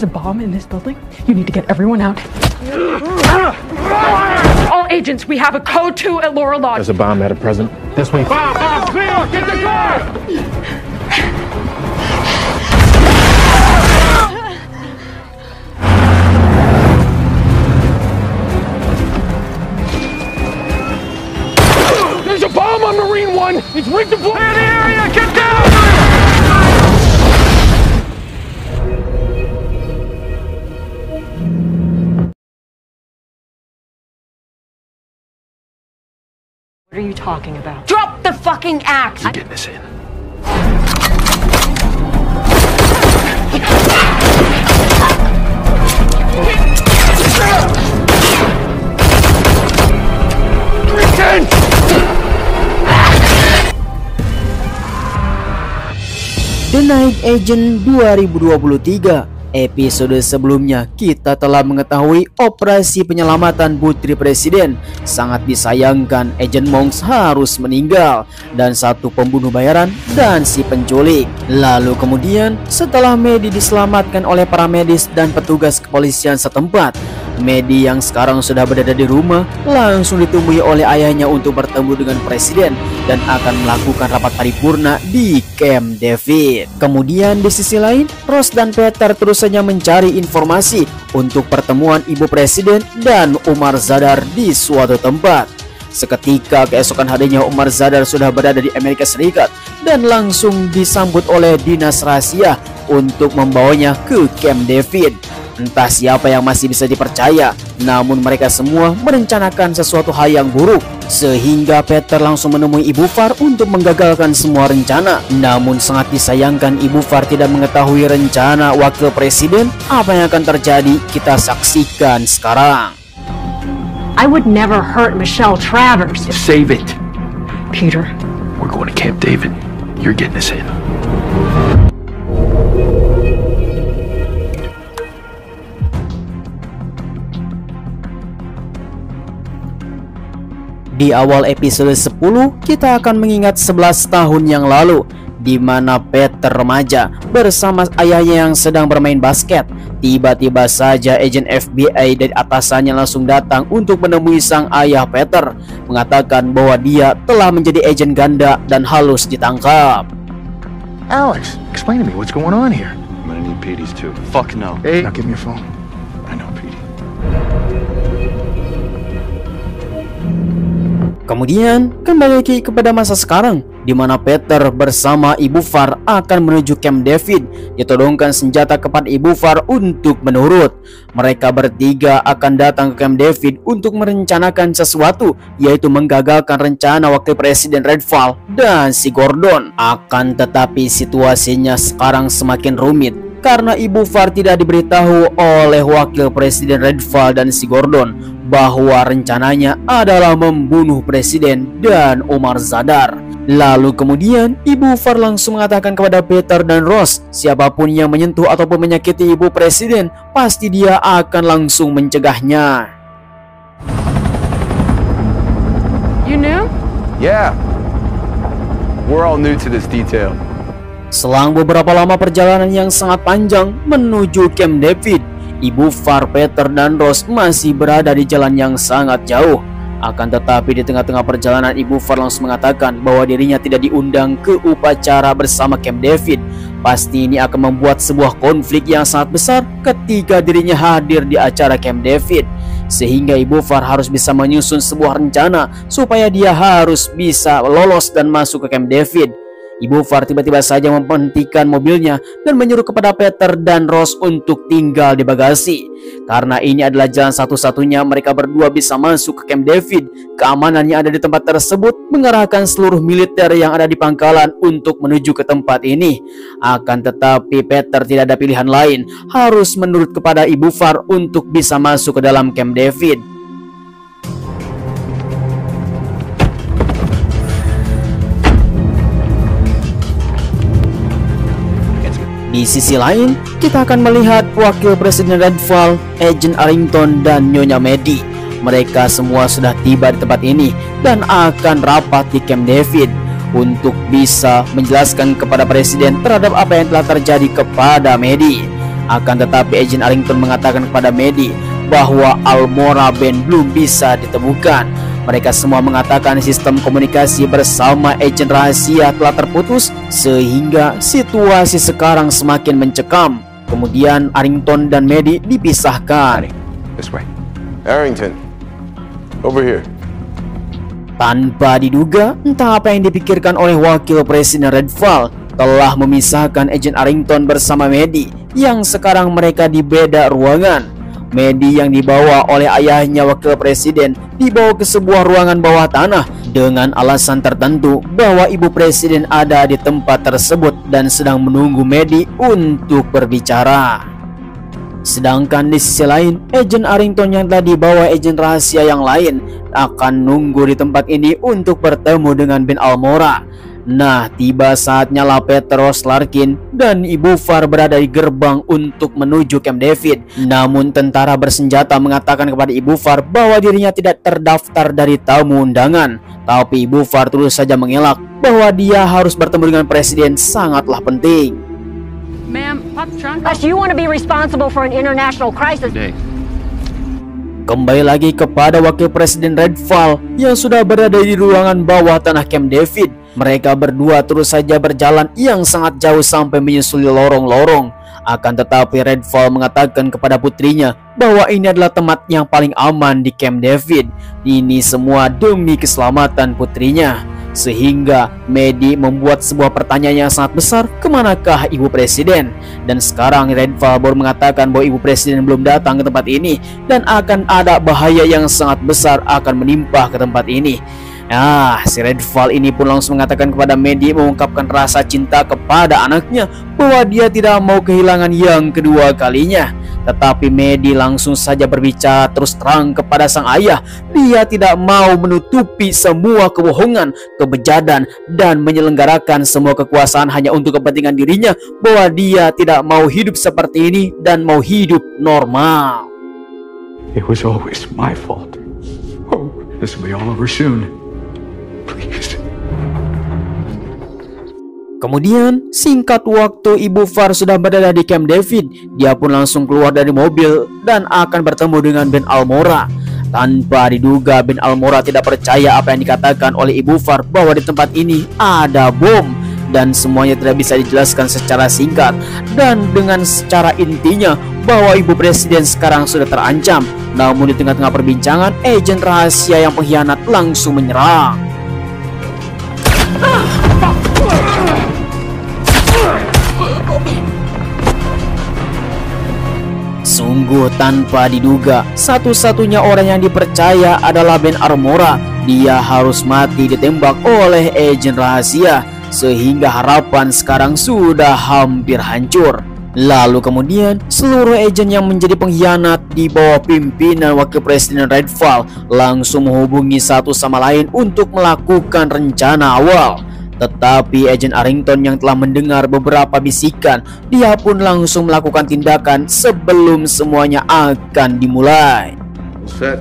There's a bomb in this building. You need to get everyone out. All agents, we have a code 2 at Laurel Lodge. There's a bomb at a present. This way. Bomb, clear! Get the car! There's a bomb on Marine One. It's rigged to blow. Clear the area! Get down! What are you talking about? Drop the fucking axe! You're getting this in. The Night Agent 2023. Episode sebelumnya kita telah mengetahui operasi penyelamatan putri presiden. Sangat disayangkan Agent Monks harus meninggal dan satu pembunuh bayaran dan si penculik. Lalu kemudian setelah Maddie diselamatkan oleh para medis dan petugas kepolisian setempat, Maddie yang sekarang sudah berada di rumah langsung ditemui oleh ayahnya untuk bertemu dengan presiden dan akan melakukan rapat paripurna di Camp David. Kemudian di sisi lain, Ross dan Peter terus saja mencari informasi untuk pertemuan ibu presiden dan Umar Zadar di suatu tempat. Seketika keesokan harinya Umar Zadar sudah berada di Amerika Serikat dan langsung disambut oleh dinas rahasia untuk membawanya ke Camp David. Entah siapa yang masih bisa dipercaya, namun mereka semua merencanakan sesuatu hal yang buruk, sehingga Peter langsung menemui Ibu Far untuk menggagalkan semua rencana. Namun sangat disayangkan Ibu Far tidak mengetahui rencana wakil presiden. Apa yang akan terjadi kita saksikan sekarang. I would never hurt Michelle Travers. Save it. Peter. We're going to Camp David. You're getting this in. Di awal episode 10, kita akan mengingat 11 tahun yang lalu, di mana Peter remaja bersama ayahnya yang sedang bermain basket. Tiba-tiba saja agen FBI dari atasannya langsung datang untuk menemui sang ayah Peter, mengatakan bahwa dia telah menjadi agen ganda dan harus ditangkap. Alex, explain to me what's going on here. I'm gonna need Petey's too. Fuck no. Hey, now give me your phone. I know, Petey. Kemudian kembali kepada masa sekarang, di mana Peter bersama Ibu Far akan menuju Camp David. Ditodongkan senjata kepada Ibu Far untuk menurut. Mereka bertiga akan datang ke Camp David untuk merencanakan sesuatu, yaitu menggagalkan rencana wakil presiden Redfall dan si Gordon. Akan tetapi situasinya sekarang semakin rumit karena Ibu Far tidak diberitahu oleh wakil presiden Redfall dan si Gordon bahwa rencananya adalah membunuh presiden dan Umar Zadar. Lalu kemudian Ibu Far langsung mengatakan kepada Peter dan Ross, siapapun yang menyentuh ataupun menyakiti ibu presiden, pasti dia akan langsung mencegahnya. You knew? Yeah. We're all new to this detail. Selang beberapa lama perjalanan yang sangat panjang menuju Camp David, Ibu Far, Peter, dan Ross masih berada di jalan yang sangat jauh. Akan tetapi di tengah-tengah perjalanan Ibu Far langsung mengatakan bahwa dirinya tidak diundang ke upacara bersama Camp David. Pasti ini akan membuat sebuah konflik yang sangat besar ketika dirinya hadir di acara Camp David. Sehingga Ibu Far harus bisa menyusun sebuah rencana supaya dia harus bisa lolos dan masuk ke Camp David. Ibu Far tiba-tiba saja menghentikan mobilnya dan menyuruh kepada Peter dan Ross untuk tinggal di bagasi. Karena ini adalah jalan satu-satunya mereka berdua bisa masuk ke Camp David. Keamanan yang ada di tempat tersebut mengerahkan seluruh militer yang ada di pangkalan untuk menuju ke tempat ini. Akan tetapi Peter tidak ada pilihan lain, harus menurut kepada Ibu Far untuk bisa masuk ke dalam Camp David. Di sisi lain, kita akan melihat wakil presiden Redfall, Agent Arrington, dan Nyonya Maddie. Mereka semua sudah tiba di tempat ini dan akan rapat di Camp David untuk bisa menjelaskan kepada presiden terhadap apa yang telah terjadi kepada Maddie. Akan tetapi Agent Arrington mengatakan kepada Maddie bahwa Almora Band belum bisa ditemukan. Mereka semua mengatakan sistem komunikasi bersama agen rahasia telah terputus, sehingga situasi sekarang semakin mencekam. Kemudian Arrington dan Maddie dipisahkan. This way. Arrington, over here. Tanpa diduga, entah apa yang dipikirkan oleh Wakil Presiden Redfall telah memisahkan Agent Arrington bersama Maddie yang sekarang mereka di beda ruangan. Maddie yang dibawa oleh ayahnya Wakil Presiden dibawa ke sebuah ruangan bawah tanah dengan alasan tertentu bahwa Ibu Presiden ada di tempat tersebut dan sedang menunggu Maddie untuk berbicara. Sedangkan di sisi lain, Agent Arrington yang telah dibawa agen rahasia yang lain akan nunggu di tempat ini untuk bertemu dengan Ben Almora. Nah, tiba saatnya lah Peter Ross Larkin dan Ibu Far berada di gerbang untuk menuju Camp David. Namun tentara bersenjata mengatakan kepada Ibu Far bahwa dirinya tidak terdaftar dari tamu undangan. Tapi Ibu Far terus saja mengelak bahwa dia harus bertemu dengan presiden sangatlah penting. Ma'am, Pop's trunk. Unless you want to be responsible for an international crisis. Kembali lagi kepada Wakil Presiden Redfall yang sudah berada di ruangan bawah tanah Camp David. Mereka berdua terus saja berjalan yang sangat jauh sampai menyusuli lorong-lorong. Akan tetapi Redfall mengatakan kepada putrinya bahwa ini adalah tempat yang paling aman di Camp David. Ini semua demi keselamatan putrinya. Sehingga Maddie membuat sebuah pertanyaan yang sangat besar, kemanakah Ibu Presiden? Dan sekarang Redfall baru mengatakan bahwa Ibu Presiden belum datang ke tempat ini dan akan ada bahaya yang sangat besar akan menimpa ke tempat ini. Nah, si Redfall ini pun langsung mengatakan kepada Maddie mengungkapkan rasa cinta kepada anaknya bahwa dia tidak mau kehilangan yang kedua kalinya. Tetapi Maddie langsung saja berbicara terus terang kepada sang ayah. Dia tidak mau menutupi semua kebohongan, kebejatan, dan menyelenggarakan semua kekuasaan hanya untuk kepentingan dirinya, bahwa dia tidak mau hidup seperti ini dan mau hidup normal. It was always my fault. Oh, this will be all over soon. Please. Kemudian, singkat waktu Ibu Far sudah berada di Camp David, dia pun langsung keluar dari mobil dan akan bertemu dengan Ben Almora. Tanpa diduga, Ben Almora tidak percaya apa yang dikatakan oleh Ibu Far bahwa di tempat ini ada bom. Dan semuanya tidak bisa dijelaskan secara singkat dan dengan secara intinya bahwa Ibu Presiden sekarang sudah terancam. Namun di tengah-tengah perbincangan, agen rahasia yang pengkhianat langsung menyerang. Sungguh tanpa diduga, satu-satunya orang yang dipercaya adalah Ben Almora. Dia harus mati ditembak oleh agen rahasia, sehingga harapan sekarang sudah hampir hancur. Lalu kemudian seluruh agen yang menjadi pengkhianat di bawah pimpinan Wakil Presiden Redfall langsung menghubungi satu sama lain untuk melakukan rencana awal. Tetapi agen Arrington yang telah mendengar beberapa bisikan, dia pun langsung melakukan tindakan sebelum semuanya akan dimulai. Set.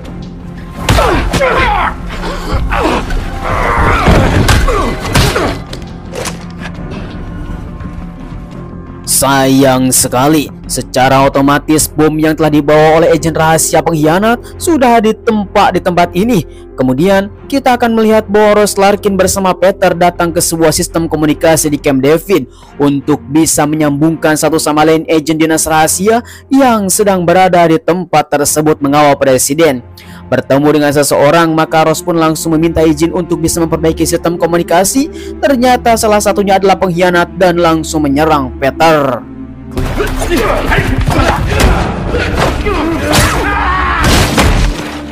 Sayang sekali, secara otomatis bom yang telah dibawa oleh agen rahasia pengkhianat sudah ditempa di tempat ini. Kemudian kita akan melihat bahwa Ross Larkin bersama Peter datang ke sebuah sistem komunikasi di Camp David untuk bisa menyambungkan satu sama lain agen dinas rahasia yang sedang berada di tempat tersebut mengawal presiden. Bertemu dengan seseorang, maka Ross pun langsung meminta izin untuk bisa memperbaiki sistem komunikasi. Ternyata salah satunya adalah pengkhianat dan langsung menyerang Peter.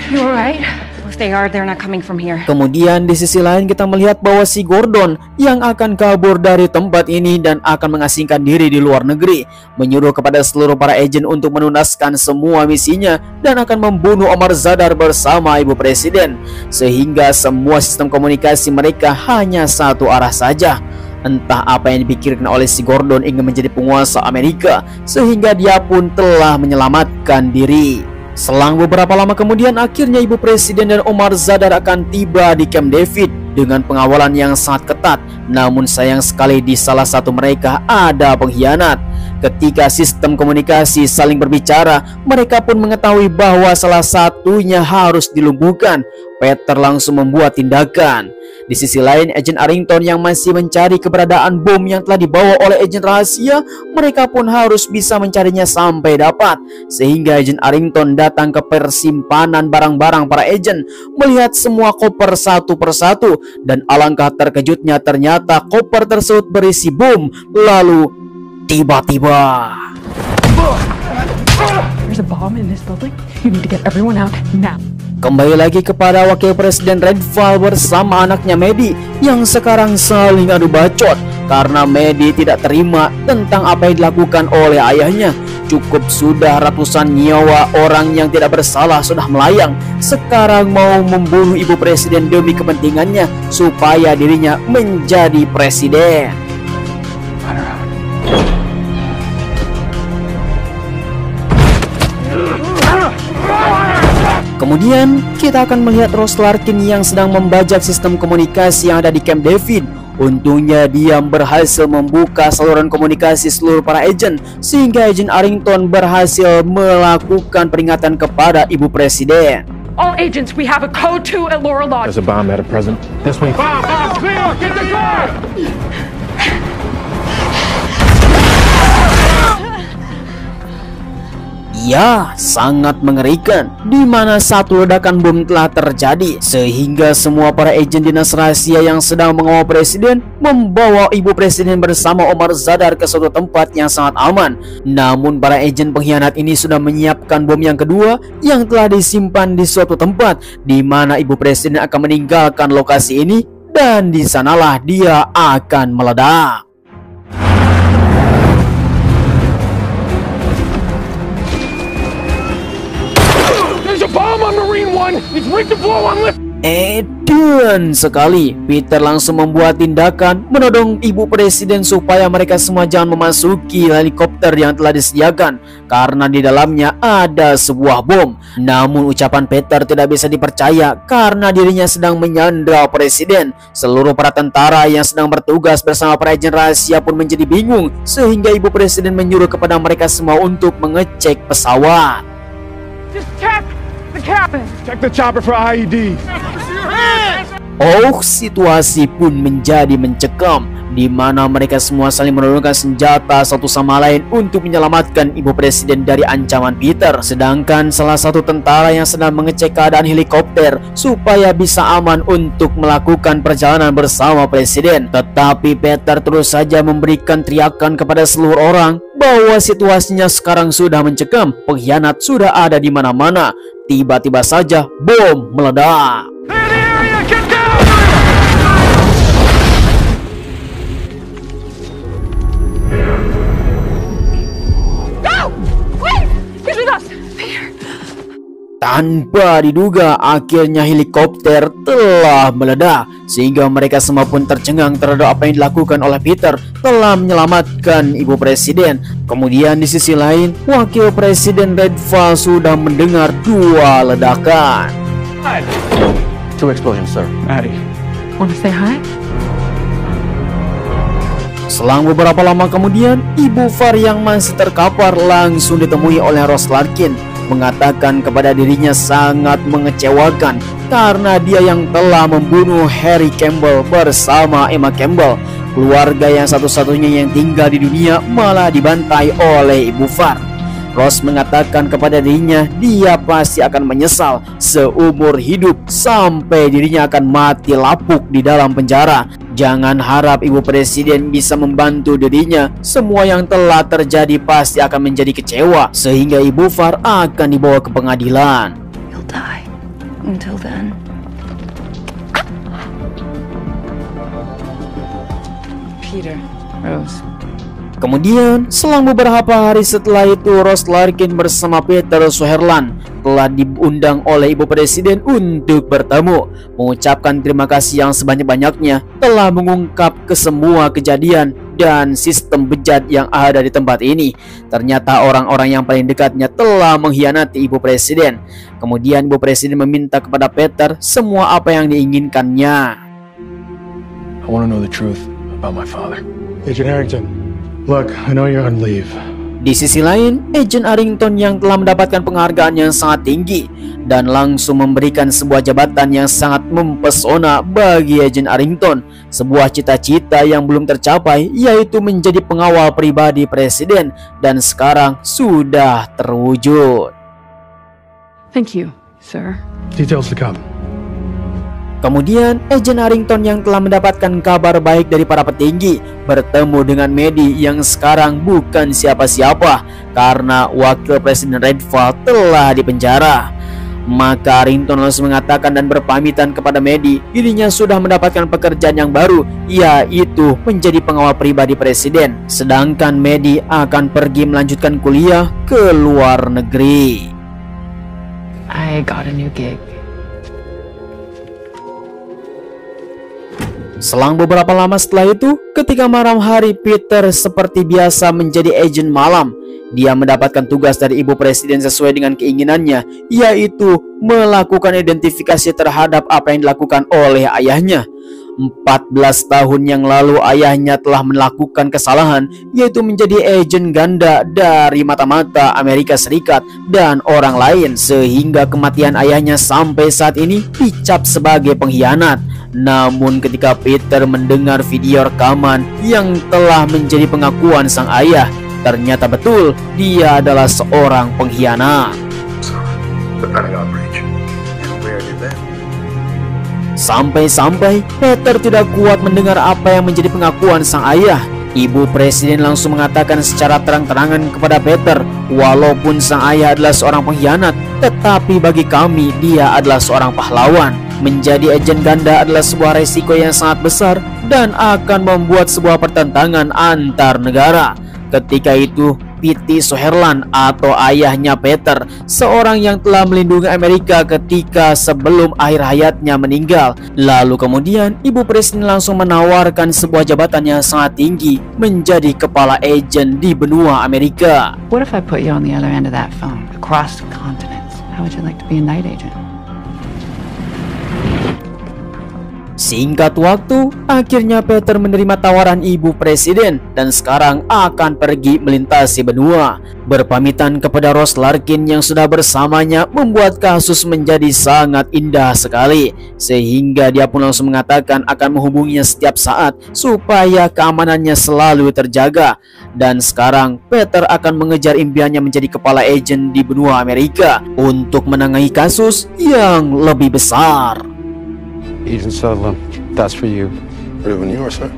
You alright? If they are, they're not coming from here. Kemudian di sisi lain kita melihat bahwa si Gordon yang akan kabur dari tempat ini dan akan mengasingkan diri di luar negeri, menyuruh kepada seluruh para agen untuk menuntaskan semua misinya dan akan membunuh Omar Zadar bersama Ibu Presiden, sehingga semua sistem komunikasi mereka hanya satu arah saja. Entah apa yang dipikirkan oleh si Gordon ingin menjadi penguasa Amerika, sehingga dia pun telah menyelamatkan diri. Selang beberapa lama kemudian, akhirnya Ibu Presiden dan Omar Zadar akan tiba di Camp David dengan pengawalan yang sangat ketat. Namun sayang sekali di salah satu mereka ada pengkhianat. Ketika sistem komunikasi saling berbicara, mereka pun mengetahui bahwa salah satunya harus dilumpuhkan. Peter langsung membuat tindakan. Di sisi lain, Agen Arrington yang masih mencari keberadaan bom yang telah dibawa oleh agen rahasia, mereka pun harus bisa mencarinya sampai dapat. Sehingga Agen Arrington datang ke persimpanan barang-barang para agen, melihat semua koper satu persatu, dan alangkah terkejutnya ternyata koper tersebut berisi bom. Lalu tiba-tiba There's a bomb in this building. You need to get everyone out now. kembali lagi kepada Wakil Presiden Redfall bersama anaknya Maddie yang sekarang saling adu bacot karena Maddie tidak terima tentang apa yang dilakukan oleh ayahnya. Cukup sudah ratusan nyawa orang yang tidak bersalah sudah melayang, sekarang mau membunuh ibu presiden demi kepentingannya supaya dirinya menjadi presiden. Kemudian kita akan melihat Rose Larkin yang sedang membajak sistem komunikasi yang ada di Camp David. Untungnya dia berhasil membuka saluran komunikasi seluruh para agen, sehingga Agen Arrington berhasil melakukan peringatan kepada ibu presiden. All agents, we have a code 2 at Laurel Lodge. There's a bomb at a present. This way. Bomb, clear! Get the car! Ya, sangat mengerikan, di mana satu ledakan bom telah terjadi sehingga semua para agen dinas rahasia yang sedang mengawal presiden membawa ibu presiden bersama Omar Zadar ke suatu tempat yang sangat aman. Namun para agen pengkhianat ini sudah menyiapkan bom yang kedua yang telah disimpan di suatu tempat di mana ibu presiden akan meninggalkan lokasi ini, dan di sanalah dia akan meledak. Bomb on Marine One! It's rigged to blow on lift! Edan sekali, Peter langsung membuat tindakan menodong ibu presiden supaya mereka semua jangan memasuki helikopter yang telah disediakan karena di dalamnya ada sebuah bom. Namun ucapan Peter tidak bisa dipercaya karena dirinya sedang menyandra presiden. Seluruh para tentara yang sedang bertugas bersama para agen rahasia pun menjadi bingung sehingga ibu presiden menyuruh kepada mereka semua untuk mengecek pesawat. Just check the cabin. Check the chopper for IED. Oh, situasi pun menjadi mencekam, di mana mereka semua saling menodongkan senjata satu sama lain untuk menyelamatkan ibu presiden dari ancaman Peter. Sedangkan salah satu tentara yang sedang mengecek keadaan helikopter supaya bisa aman untuk melakukan perjalanan bersama presiden. Tetapi Peter terus saja memberikan teriakan kepada seluruh orang bahwa situasinya sekarang sudah mencekam, pengkhianat sudah ada di mana-mana. Tiba-tiba saja bom meledak. Clear the area! Get down! Go! Wait! He's with us. Tanpa diduga, akhirnya helikopter telah meledak sehingga mereka semua pun tercengang terhadap apa yang dilakukan oleh Peter telah menyelamatkan ibu presiden. Kemudian di sisi lain, wakil presiden Redfall sudah mendengar dua ledakan. 2 explosions, sir. Maddie. Wanna say hi? Selang beberapa lama kemudian, ibu Far yang masih terkapar langsung ditemui oleh Rose Larkin, mengatakan kepada dirinya sangat mengecewakan karena dia yang telah membunuh Harry Campbell bersama Emma Campbell. Keluarga yang satu-satunya yang tinggal di dunia malah dibantai oleh ibu Far. Rose mengatakan kepada dirinya dia pasti akan menyesal seumur hidup sampai dirinya akan mati lapuk di dalam penjara. Jangan harap ibu presiden bisa membantu dirinya. Semua yang telah terjadi pasti akan menjadi kecewa sehingga ibu Far akan dibawa ke pengadilan. You'll die. Until then. Peter, Rose. Kemudian, selang beberapa hari setelah itu, Rose Larkin bersama Peter Sutherland telah diundang oleh ibu presiden untuk bertemu, mengucapkan terima kasih yang sebanyak-banyaknya telah mengungkap ke semua kejadian dan sistem bejat yang ada di tempat ini. Ternyata orang-orang yang paling dekatnya telah mengkhianati ibu presiden. Kemudian ibu presiden meminta kepada Peter semua apa yang diinginkannya. I want to know the truth about my father. Agent Harrington, Look, I know you're on leave. Di sisi lain, Agent Arrington yang telah mendapatkan penghargaan yang sangat tinggi dan langsung memberikan sebuah jabatan yang sangat mempesona bagi Agent Arrington, sebuah cita-cita yang belum tercapai, yaitu menjadi pengawal pribadi presiden, dan sekarang sudah terwujud. Thank you, sir. Details to come. Kemudian, Agent Arrington yang telah mendapatkan kabar baik dari para petinggi bertemu dengan Maddie yang sekarang bukan siapa-siapa karena wakil presiden Redfall telah dipenjara. Maka Arrington langsung mengatakan dan berpamitan kepada Maddie, dirinya sudah mendapatkan pekerjaan yang baru, yaitu menjadi pengawal pribadi presiden. Sedangkan Maddie akan pergi melanjutkan kuliah ke luar negeri. I got a new gig. Selang beberapa lama setelah itu, ketika malam hari, Peter seperti biasa menjadi agen malam. Dia mendapatkan tugas dari ibu presiden sesuai dengan keinginannya, yaitu melakukan identifikasi terhadap apa yang dilakukan oleh ayahnya. 14 tahun yang lalu ayahnya telah melakukan kesalahan, yaitu menjadi agen ganda dari mata-mata Amerika Serikat dan orang lain, sehingga kematian ayahnya sampai saat ini dicap sebagai pengkhianat. Namun ketika Peter mendengar video rekaman yang telah menjadi pengakuan sang ayah, ternyata betul dia adalah seorang pengkhianat. Sampai-sampai Peter tidak kuat mendengar apa yang menjadi pengakuan sang ayah. Ibu presiden langsung mengatakan secara terang-terangan kepada Peter, walaupun sang ayah adalah seorang pengkhianat, tetapi bagi kami dia adalah seorang pahlawan. Menjadi agen ganda adalah sebuah resiko yang sangat besar dan akan membuat sebuah pertentangan antar negara. Ketika itu, P.T. Sutherland atau ayahnya Peter, seorang yang telah melindungi Amerika ketika sebelum akhir hayatnya meninggal. Lalu kemudian ibu presiden langsung menawarkan sebuah jabatan yang sangat tinggi, menjadi kepala agen di benua Amerika. What if I put you on the other end of that phone, across the continents? How would you like to be a night agent? Singkat waktu, akhirnya Peter menerima tawaran ibu presiden dan sekarang akan pergi melintasi benua. Berpamitan kepada Rose Larkin yang sudah bersamanya membuat kasus menjadi sangat indah sekali, sehingga dia pun langsung mengatakan akan menghubunginya setiap saat supaya keamanannya selalu terjaga. Dan sekarang Peter akan mengejar impiannya menjadi kepala agen di benua Amerika untuk menangani kasus yang lebih besar. Agent Sutherland, that's for you. Good evening, sir.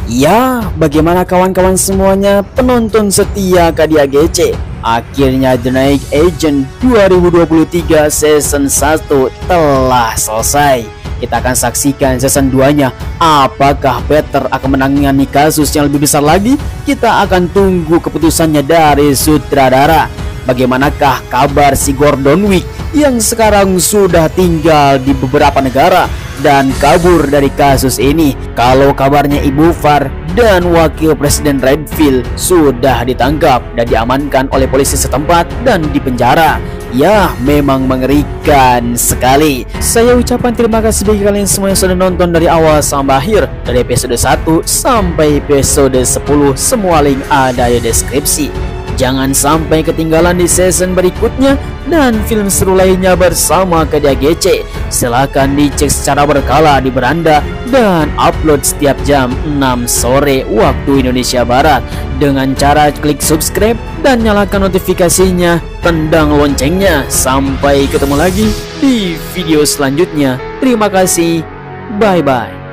Ya, bagaimana kawan-kawan semuanya, penonton setia KDAGC? Akhirnya The Night Agent 2023 Season 1 telah selesai. Kita akan saksikan season 2-nya. Apakah Peter akan menangani kasus yang lebih besar lagi? Kita akan tunggu keputusannya dari sutradara. Bagaimanakah kabar si Gordon Wick yang sekarang sudah tinggal di beberapa negara dan kabur dari kasus ini? Kalau kabarnya Ibu Far dan Wakil Presiden Redfield sudah ditangkap dan diamankan oleh polisi setempat dan dipenjara. Ya, memang mengerikan sekali. Saya ucapkan terima kasih bagi kalian semua yang sudah nonton dari awal sampai akhir. Dari episode 1 sampai episode 10, semua link ada di deskripsi. Jangan sampai ketinggalan di season berikutnya dan film seru lainnya bersama KDAGC. Silahkan dicek secara berkala di beranda dan upload setiap jam 6 sore waktu Indonesia Barat dengan cara klik subscribe dan nyalakan notifikasinya, tendang loncengnya. Sampai ketemu lagi di video selanjutnya. Terima kasih. Bye-bye.